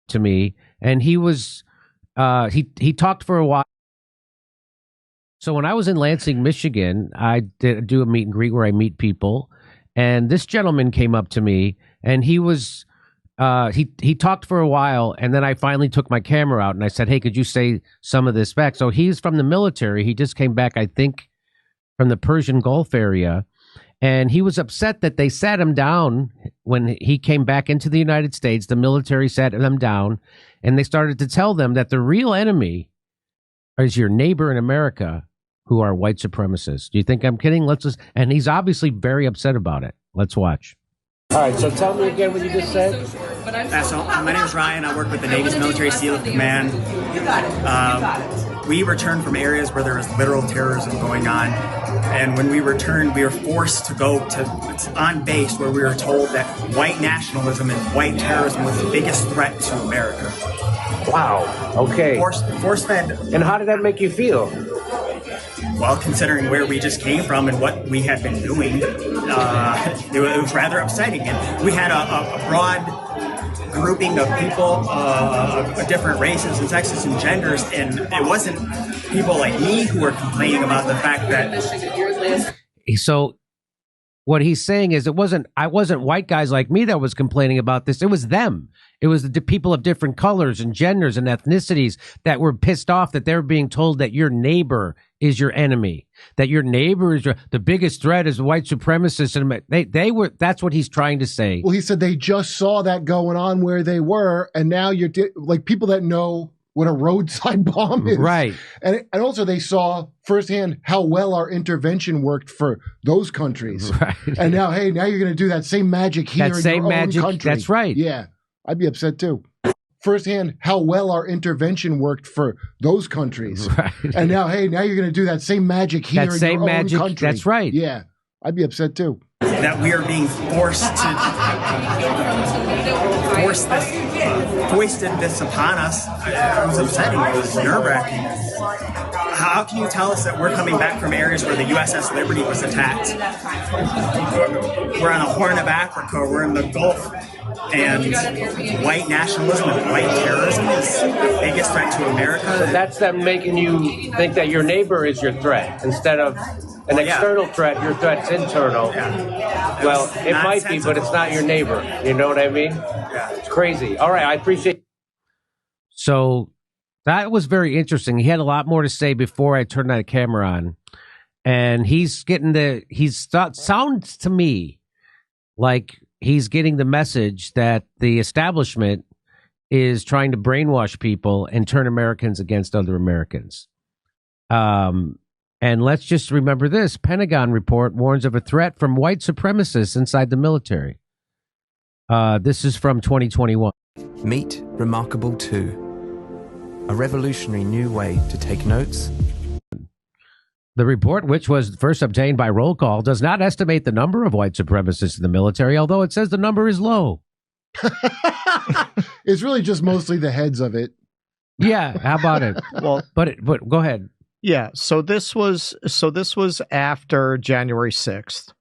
to me, and he talked for a while. So when I was in Lansing, Michigan, I do a meet and greet where I meet people, and this gentleman came up to me, and he talked for a while, and then I finally took my camera out and I said, "Hey, could you say some of this back?" So he's from the military. He just came back, I think, from the Persian Gulf area, and he was upset that they sat him down when he came back into the United States. The military sat them down, and they started to tell them that the real enemy is your neighbor in America, who are white supremacists. Do you think I'm kidding? And he's obviously very upset about it. Let's watch. All right, so tell me again what you just said. So my name is Ryan. I work with the Navy's Military SEAL Command. We returned from areas where there was literal terrorism going on. And when we returned, we were forced to go on base where we were told that white nationalism and white terrorism was the biggest threat to America. Wow. Okay. Force-fed. And how did that make you feel? Well, considering where we just came from and what we had been doing, it was rather upsetting. And we had a broad grouping of people of different races and sexes and genders, and it wasn't people like me who were complaining about the fact that. So what he's saying is I wasn't white guys like me that was complaining about this. It was them. It was the people of different colors and genders and ethnicities that were pissed off that they were being told that your neighbor is your enemy, that your neighbor is the biggest threat is white supremacists. And they were, that's what he's trying to say. Well, he said they just saw that going on where they were. And now you're like people that know what a roadside bomb is. Right. And also they saw firsthand how well our intervention worked for those countries. Right. And now, hey, now you're going to do that same magic here in your own country. That's right. Yeah. I'd be upset too. Firsthand how well our intervention worked for those countries. Right. And now, hey, now you're going to do that same magic here in your own country. That's right. Yeah. I'd be upset too. That we are being foisted this upon us. It was upsetting. It was nerve-wracking. How can you tell us that we're coming back from areas where the USS Liberty was attacked? We're on the Horn of Africa. We're in the Gulf. And white nationalism and white terrorism is the biggest threat to America. So that's them making you think that your neighbor is your threat instead of an external threat. Your threat's internal. Yeah. Well, it might be, but it's not your neighbor. You know what I mean? Yeah. It's crazy. All right, I appreciate. So that was very interesting. He had a lot more to say before I turned that camera on, and sounds to me like he's getting the message that the establishment is trying to brainwash people and turn Americans against other Americans. And let's just remember this. Pentagon report warns of a threat from white supremacists inside the military. This is from 2021. Meet Remarkable 2, a revolutionary new way to take notes. The report, which was first obtained by roll call, does not estimate the number of white supremacists in the military, although it says the number is low. It's really just mostly the heads of it. Yeah, how about it? Well, but go ahead. Yeah, so this was after January 6th.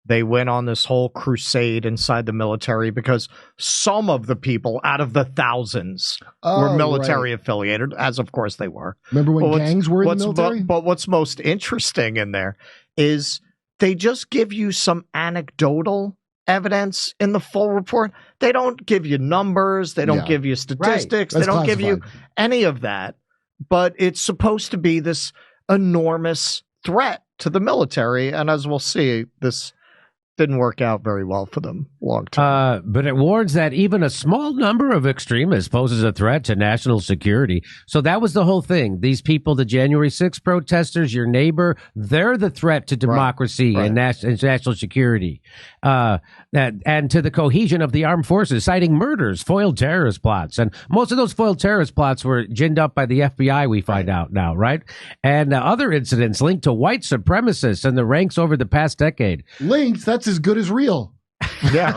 They went on this whole crusade inside the military because some of the people out of the thousands were military affiliated, as of course they were. Remember when gangs were in the military? But what's most interesting in there is they just give you some anecdotal evidence in the full report. They don't give you numbers. They don't give you statistics. Right. They don't give you any of that. But it's supposed to be this enormous threat to the military. And as we'll see, this didn't work out very well for them long term. But it warns that even a small number of extremists poses a threat to national security. So that was the whole thing. These people, the January 6th protesters, your neighbor, they're the threat to democracy and national security. And to the cohesion of the armed forces, citing murders, foiled terrorist plots. And most of those foiled terrorist plots were ginned up by the FBI, we find out now, right? And other incidents linked to white supremacists in the ranks over the past decade. Linked? That's as good as real. Yeah.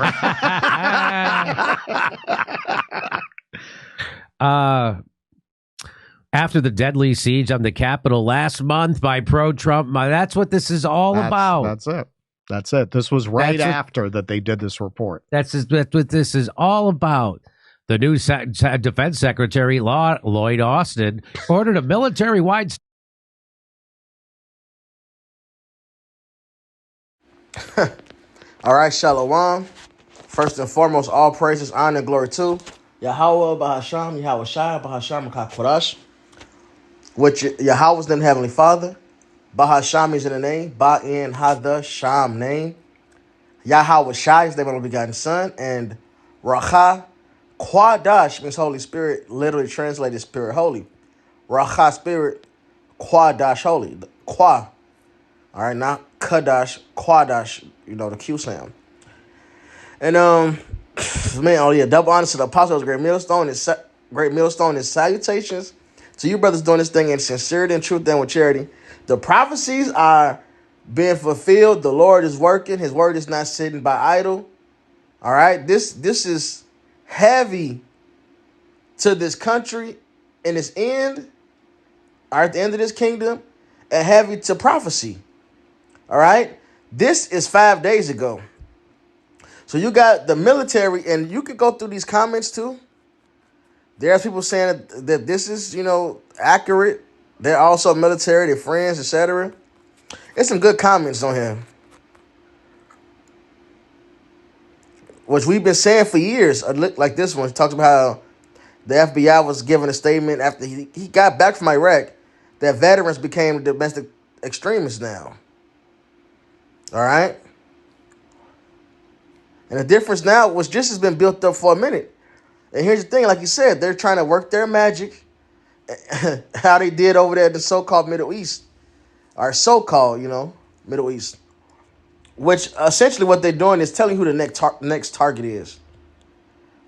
After the deadly siege on the Capitol last month by pro-Trump, that's what this is all about. That's it. This was after that they did this report. That's what this is all about. The new Defense Secretary Lloyd Austin ordered a military-wide. All right, Shalom. First and foremost, all praises, honor, and glory to Yahweh, Bahasham, Yahweh Shai, Bahasham, Kakorash, which Yahweh is the Heavenly Father. Bahasham is in the name. Ba'in Hada Sham name. Yahweh Shai is the name of the begotten Son. And Racha Kwadash means Holy Spirit, literally translated Spirit Holy. Racha Spirit, Kwadash Holy. Kwa. All right, not Kadash, Kwadash, the Q sound. And man, oh yeah, double honor to the apostles, great millstone is salutations to you brothers doing this thing in sincerity and truth and with charity. The prophecies are being fulfilled. The Lord is working. His word is not sitting by idle. All right, this is heavy to this country and its end. All right, at the end of this kingdom, and heavy to prophecy. All right, this is 5 days ago. So you got the military, and you can go through these comments too. There's people saying that this is, accurate. They're also military, they're friends, etc. There's some good comments on here, which we've been saying for years. Like this one, he talks about how the FBI was giving a statement after he got back from Iraq that veterans became domestic extremists now. All right? And the difference now was just has been built up for a minute. And here's the thing, like you said, they're trying to work their magic, how they did over there in the so-called Middle East, or so-called, Middle East, which essentially what they're doing is telling who the next target is.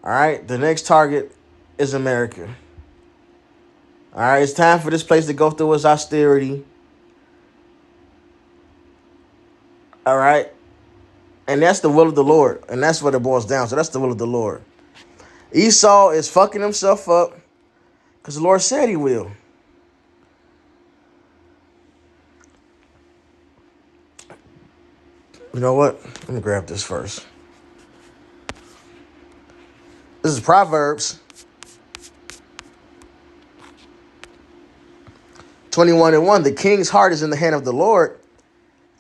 All right, the next target is America. All right, it's time for this place to go through its austerity. All right. And that's the will of the Lord. And that's what it boils down. So that's the will of the Lord. Esau is fucking himself up because the Lord said he will. You know what? Let me grab this first. This is Proverbs 21:1. The king's heart is in the hand of the Lord.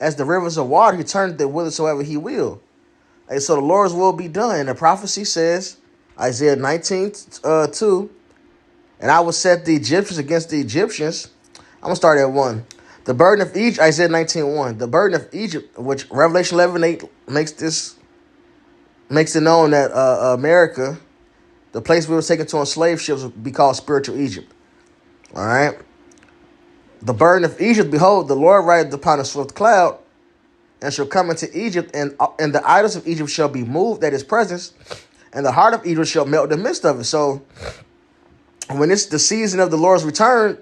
As the rivers of water, he turned it whithersoever he will. And so the Lord's will be done. And the prophecy says, Isaiah 19:2, and I will set the Egyptians against the Egyptians. I'm going to start at 1. The burden of Egypt, Isaiah 19:1. The burden of Egypt, which Revelation 11:8 makes it known that America, the place we were taken to on slave ships, would be called spiritual Egypt. All right. The burden of Egypt, behold, the Lord rideth upon a swift cloud, and shall come into Egypt, and the idols of Egypt shall be moved at his presence, and the heart of Egypt shall melt in the midst of it. So when it's the season of the Lord's return,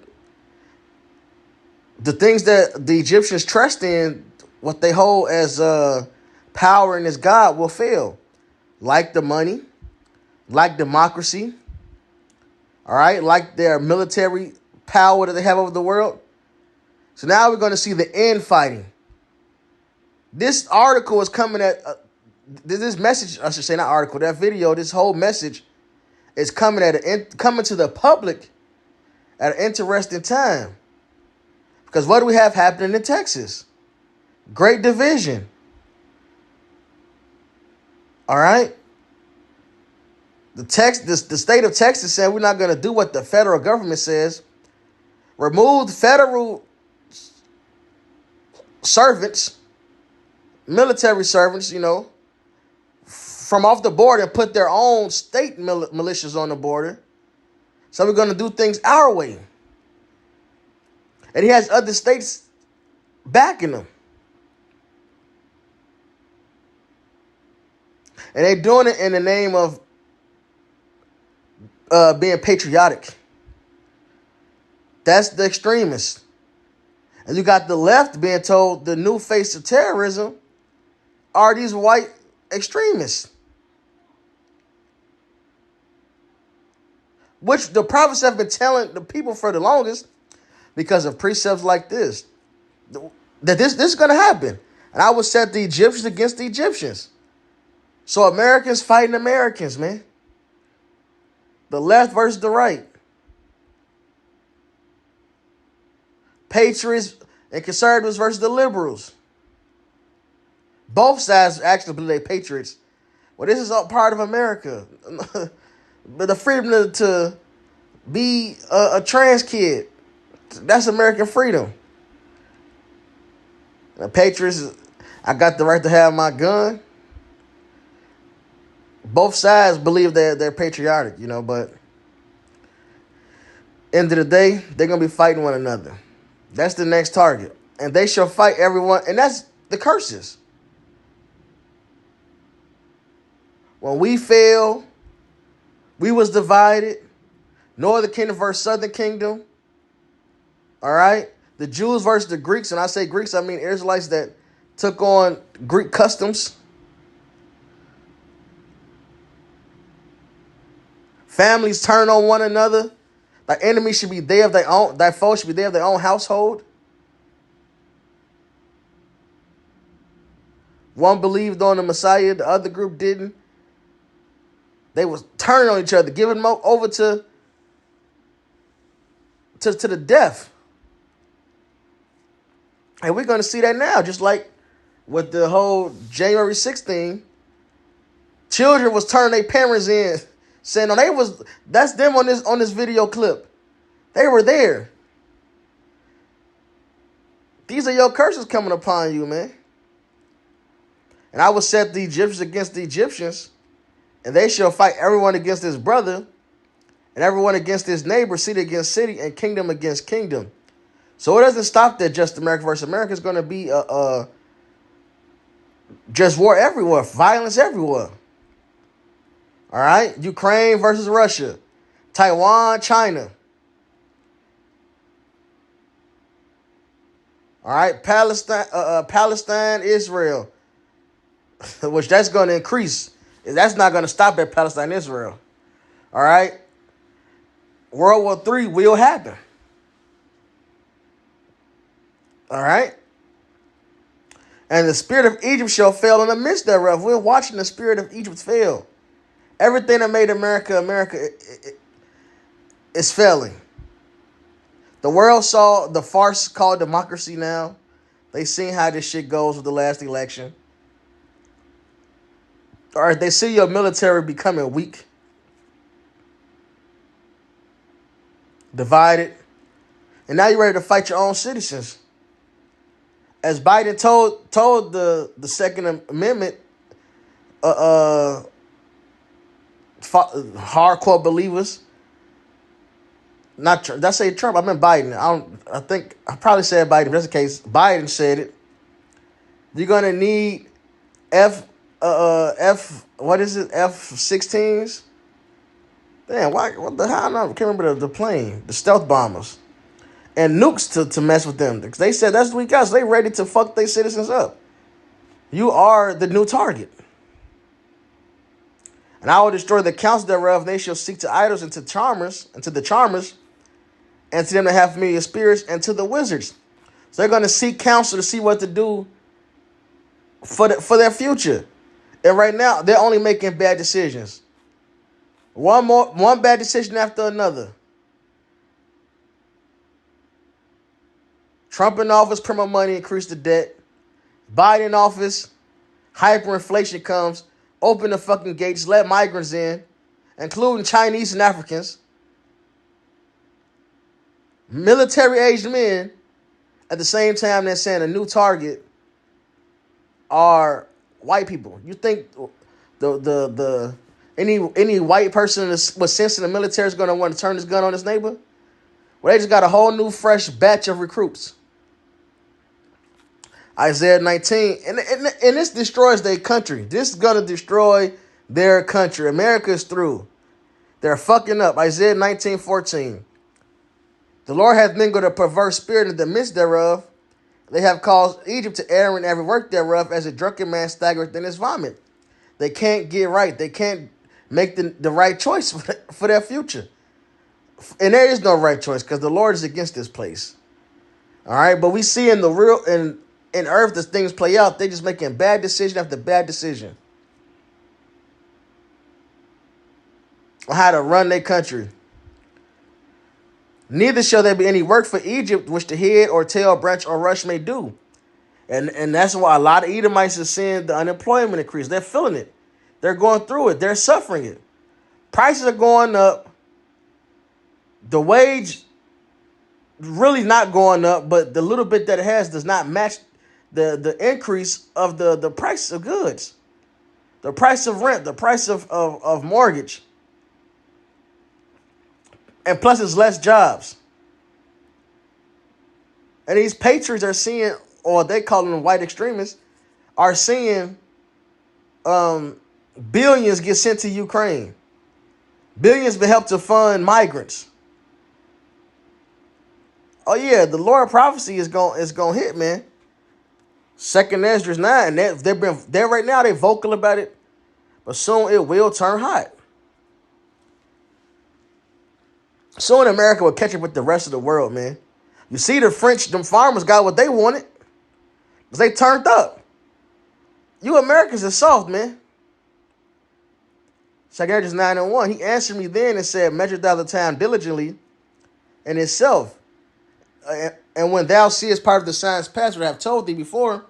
the things that the Egyptians trust in, what they hold as power and as God, will fail. Like the money, like democracy, all right, like their military power that they have over the world. So now we're going to see the infighting. This article is coming at, this message, I should say, not article, that video, this whole message is coming coming to the public at an interesting time. Because what do we have happening in Texas? Great division. All right? The state of Texas said we're not going to do what the federal government says. Remove federal servants, military servants, from off the border and put their own state militias on the border. So we're going to do things our way. And he has other states backing him. And they're doing it in the name of being patriotic. That's the extremists. And you got the left being told the new face of terrorism are these white extremists. Which the prophets have been telling the people for the longest, because of precepts like this, that this is going to happen. And I will set the Egyptians against the Egyptians. So Americans fighting Americans, man. The left versus the right. Patriots and conservatives versus the liberals. Both sides actually believe they patriots. Well, this is all part of America. But the freedom to be a trans kid, that's American freedom. The patriots, I got the right to have my gun. Both sides believe they're patriotic, but end of the day, they're going to be fighting one another. That's the next target. And they shall fight everyone. And that's the curses. When we fell, we was divided. Northern kingdom versus southern kingdom. All right? The Jews versus the Greeks. And I say Greeks, I mean Israelites that took on Greek customs. Families turn on one another. Thy enemy should be there of their own. Thy foe should be there of their own household. One believed on the Messiah, the other group didn't. They was turning on each other, giving them over to the death. And we're going to see that now, just like with the whole January 6th thing. Children was turning their parents in, saying, "No, that's them on this video clip. They were there. These are your curses coming upon you, man. And I will set the Egyptians against the Egyptians, and they shall fight everyone against his brother, and everyone against his neighbor, city against city, and kingdom against kingdom." So it doesn't stop there. Just America versus America is going to be just war everywhere, violence everywhere. All right, Ukraine versus Russia, Taiwan, China. All right, Palestine, Israel, which that's going to increase. That's not going to stop at Palestine, Israel. All right, World War III will happen. All right, and the spirit of Egypt shall fail in the midst thereof. We're watching the spirit of Egypt fail. Everything that made America is failing. The world saw the farce called democracy now. They seen how this shit goes with the last election. All right, they see your military becoming weak, divided, and now you're ready to fight your own citizens. As Biden told the Second Amendment, hardcore believers. Not Trump. Did I say Trump? I meant Biden. I think I probably said Biden. If that's the case, Biden said it. You're gonna need what is it? F-16s. Damn, why? What the hell? I can't remember the plane, the stealth bombers, and nukes to mess with them. Because they said that's what we got. So they ready to fuck their citizens up. You are the new target. And I will destroy the counsel thereof. They shall seek to idols and to charmers, and to the charmers, and to them that have familiar spirits, and to the wizards. So they're going to seek counsel to see what to do for their future. And right now, they're only making bad decisions. One bad decision after another. Trump in office, print more money, increase the debt. Biden in office, hyperinflation comes. Open the fucking gates, let migrants in, including Chinese and Africans. Military-aged men, at the same time they're saying a new target are white people. You think any white person with sense in the military is going to want to turn his gun on his neighbor? Well, they just got a whole new fresh batch of recruits. Isaiah 19, and this destroys their country. This is going to destroy their country. America is through. They're fucking up. Isaiah 19:14. The Lord hath mingled a perverse spirit in the midst thereof. They have caused Egypt to err in every work thereof, as a drunken man staggereth in his vomit. They can't get right. They can't make the right choice for their future. And there is no right choice because the Lord is against this place. All right, but we see in the real in earth as things play out, they just making bad decision after bad decision. on how to run their country. Neither shall there be any work for Egypt, which the head or tail, branch or rush may do. And that's why a lot of Edomites are seeing the unemployment increase. They're feeling it. They're going through it. They're suffering it. Prices are going up. The wage really not going up, but the little bit that it has does not match the increase of the price of goods, the price of rent, the price of mortgage. And plus it's less jobs. And these patriots are seeing, or they call them white extremists, are seeing billions get sent to Ukraine. Billions be helped to fund migrants. Oh yeah, the Lord prophecy is going hit, man. Second Esdras 9, they're right now they vocal about it, but soon it will turn hot. Soon America will catch up with the rest of the world, man. You see, the French, them farmers got what they wanted, because they turned up. You Americans are soft, man. Second Esdras 9:1. He answered me then and said, measure thou the time diligently in itself. And when thou seest part of the signs past, what I have told thee before,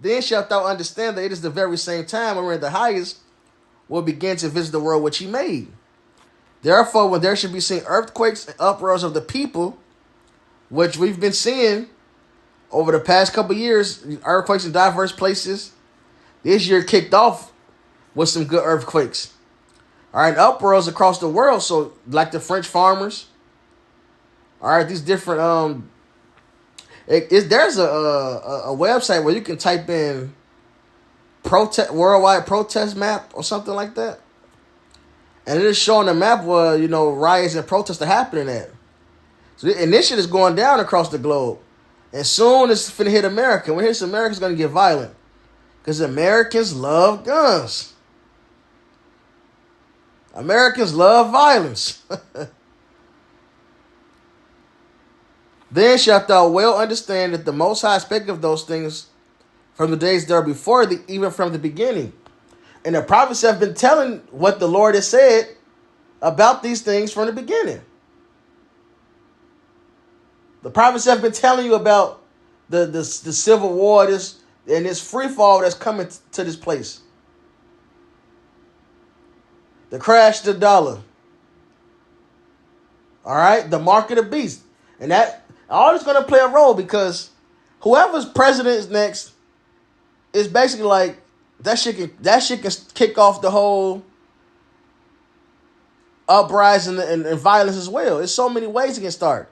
then shalt thou understand that it is the very same time wherein the highest will begin to visit the world which he made. Therefore, when there should be seen earthquakes and uproars of the people, which we've been seeing over the past couple of years, earthquakes in diverse places. This year kicked off with some good earthquakes. All right, uproars across the world. So, like the French farmers. All right, these different there's a website where you can type in worldwide protest map or something like that, and it is showing the map where riots and protests are happening at. So, and this shit is going down across the globe, and soon it's finna hit America. When it hits America, it's gonna get violent because Americans love guns. Americans love violence. Then shalt thou well understand that the Most High spake of those things from the days there before thee, even from the beginning. And the prophets have been telling what the Lord has said about these things from the beginning. The prophets have been telling you about the civil war, and this free fall that's coming to this place. The crash of the dollar. All right, the mark of the beast. And that all is going to play a role because whoever's president is next is basically like that shit can kick off the whole uprising and violence as well. There's so many ways it can start.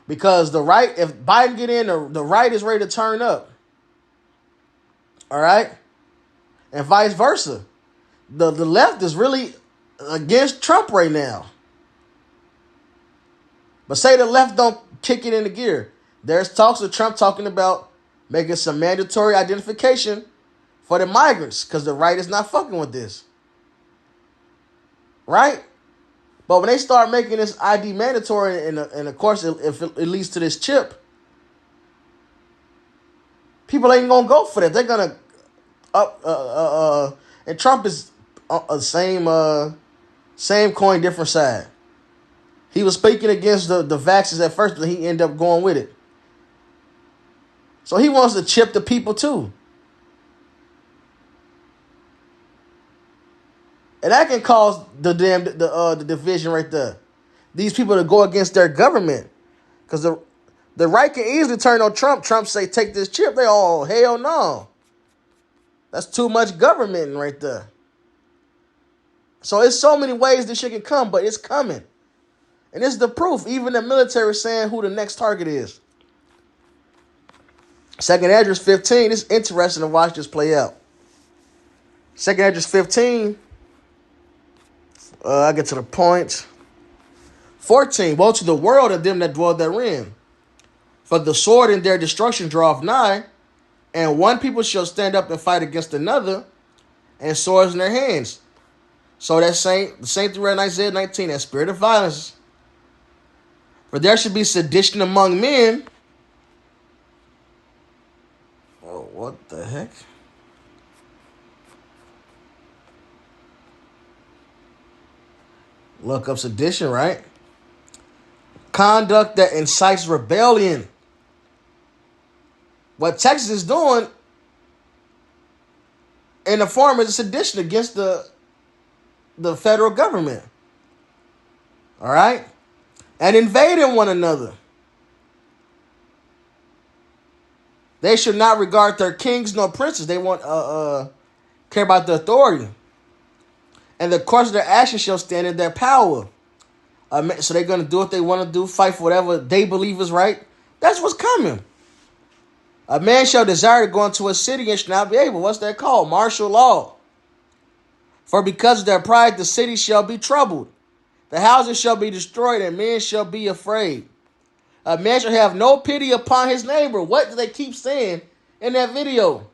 Because the right, if Biden get in, the right is ready to turn up. All right? And vice versa. The left is really against Trump right now. But say the left don't kick it into gear. There's talks of Trump talking about making some mandatory identification for the migrants because the right is not fucking with this. Right? But when they start making this ID mandatory, and of course if it leads to this chip, people ain't gonna go for that. They're gonna and Trump is same coin, different side. He was speaking against the vaxxers at first, but he ended up going with it. So he wants to chip the people too. And that can cause the division right there. These people to go against their government. Because the right can easily turn on Trump. Trump say, take this chip. They all, hell no. That's too much government right there. So it's so many ways this shit can come, but it's coming. And this is the proof. Even the military is saying who the next target is. Second Esdras 15. It's interesting to watch this play out. Second Esdras 15. I get to the point. 14. Woe to the world of them that dwell therein. For the sword in their destruction draweth nigh, and one people shall stand up and fight against another, and swords in their hands. So that the same thing in Isaiah 19, that spirit of violence. For there should be sedition among men. Oh, what the heck? Look up sedition, right? Conduct that incites rebellion. What Texas is doing in the form of sedition against the federal government. All right? And invading one another. They should not regard their kings nor princes. They want care about the authority. And the course of their actions shall stand in their power. So they're going to do what they want to do, fight for whatever they believe is right. That's what's coming. A man shall desire to go into a city and shall not be able. What's that called? Martial law. For because of their pride, the city shall be troubled. The houses shall be destroyed, and men shall be afraid. A man shall have no pity upon his neighbor. What do they keep saying in that video?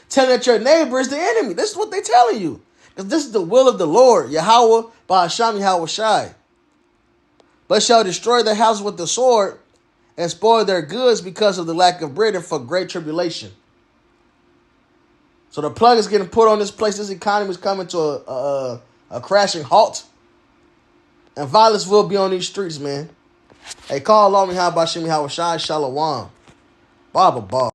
Telling that your neighbor is the enemy. This is what they're telling you. Because this is the will of the Lord, Yahweh, Bahasham Yahweh Shai. But shall destroy their houses with the sword and spoil their goods because of the lack of bread and for great tribulation. So the plug is getting put on this place. This economy is coming to a crashing halt. And violence will be on these streets, man. Hey, call on me, how about Shimi Hawashai Shalom. Baba.